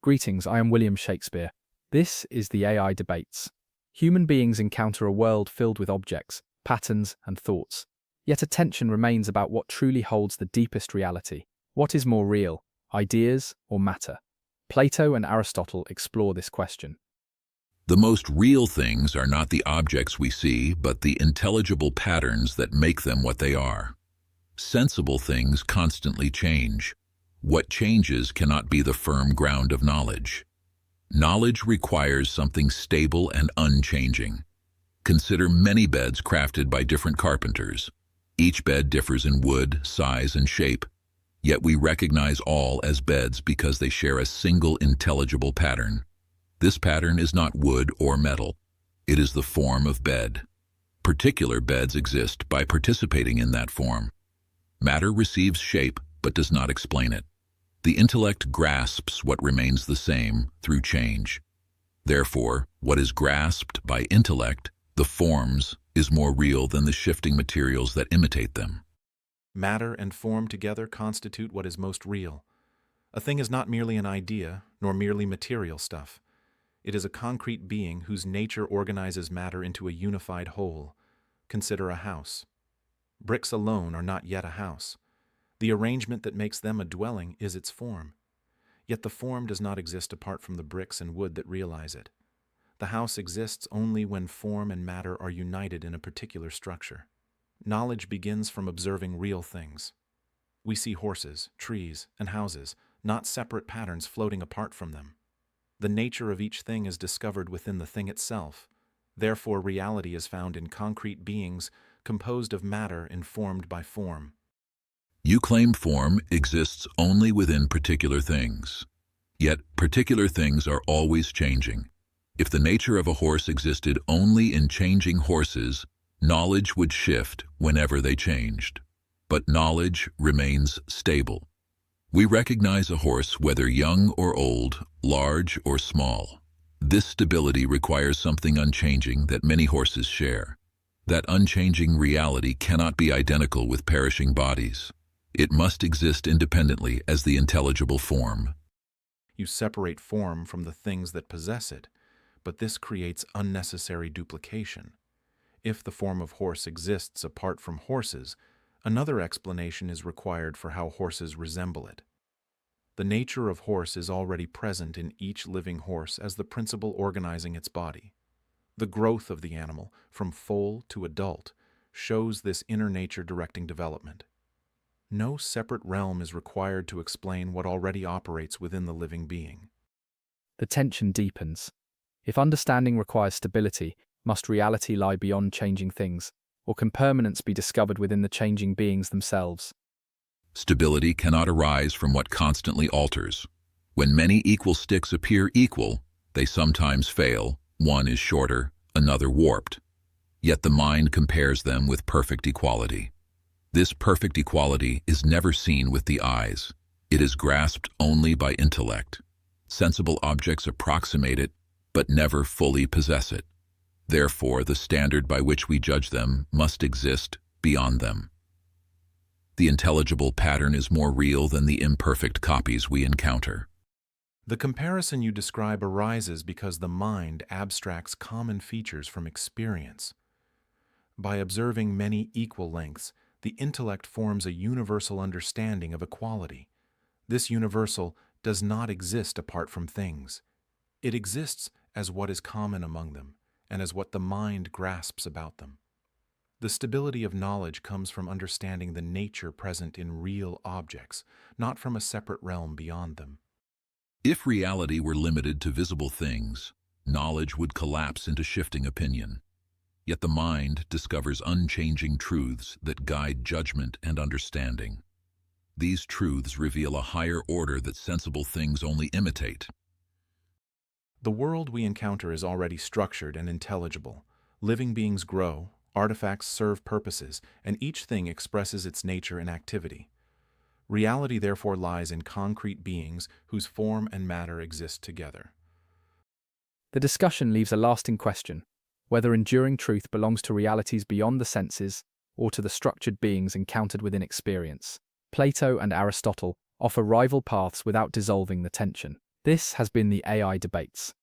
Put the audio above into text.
Greetings, I am William Shakespeare. This is the AI Debates. Human beings encounter a world filled with objects, patterns, and thoughts. Yet a tension remains about what truly holds the deepest reality. What is more real, ideas or matter? Plato and Aristotle explore this question. The most real things are not the objects we see, but the intelligible patterns that make them what they are. Sensible things constantly change. What changes cannot be the firm ground of knowledge. Knowledge requires something stable and unchanging. Consider many beds crafted by different carpenters. Each bed differs in wood, size, and shape, yet we recognize all as beds because they share a single intelligible pattern. This pattern is not wood or metal. It is the form of bed. Particular beds exist by participating in that form. Matter receives shape but does not explain it. The intellect grasps what remains the same through change. Therefore, what is grasped by intellect, the forms, is more real than the shifting materials that imitate them. Matter and form together constitute what is most real. A thing is not merely an idea, nor merely material stuff. It is a concrete being whose nature organizes matter into a unified whole. Consider a house. Bricks alone are not yet a house. The arrangement that makes them a dwelling is its form. Yet the form does not exist apart from the bricks and wood that realize it. The house exists only when form and matter are united in a particular structure. Knowledge begins from observing real things. We see horses, trees, and houses, not separate patterns floating apart from them. The nature of each thing is discovered within the thing itself. Therefore, reality is found in concrete beings composed of matter informed by form. You claim form exists only within particular things. Yet particular things are always changing. If the nature of a horse existed only in changing horses, knowledge would shift whenever they changed. But knowledge remains stable. We recognize a horse whether young or old, large or small. This stability requires something unchanging that many horses share. That unchanging reality cannot be identical with perishing bodies. It must exist independently as the intelligible form. You separate form from the things that possess it, but this creates unnecessary duplication. If the form of horse exists apart from horses, another explanation is required for how horses resemble it. The nature of horse is already present in each living horse as the principle organizing its body. The growth of the animal, from foal to adult, shows this inner nature directing development. No separate realm is required to explain what already operates within the living being. The tension deepens. If understanding requires stability, must reality lie beyond changing things, or can permanence be discovered within the changing beings themselves? Stability cannot arise from what constantly alters. When many equal sticks appear equal, they sometimes fail. One is shorter, another warped. Yet the mind compares them with perfect equality. This perfect equality is never seen with the eyes. It is grasped only by intellect. Sensible objects approximate it, but never fully possess it. Therefore, the standard by which we judge them must exist beyond them. The intelligible pattern is more real than the imperfect copies we encounter. The comparison you describe arises because the mind abstracts common features from experience. By observing many equal lengths, the intellect forms a universal understanding of equality. This universal does not exist apart from things. It exists as what is common among them, and as what the mind grasps about them. The stability of knowledge comes from understanding the nature present in real objects, not from a separate realm beyond them. If reality were limited to visible things, knowledge would collapse into shifting opinion. Yet the mind discovers unchanging truths that guide judgment and understanding. These truths reveal a higher order that sensible things only imitate. The world we encounter is already structured and intelligible. Living beings grow, artifacts serve purposes, and each thing expresses its nature and activity. Reality therefore lies in concrete beings whose form and matter exist together. The discussion leaves a lasting question, whether enduring truth belongs to realities beyond the senses or to the structured beings encountered within experience. Plato and Aristotle offer rival paths without dissolving the tension. This has been the AI Debates.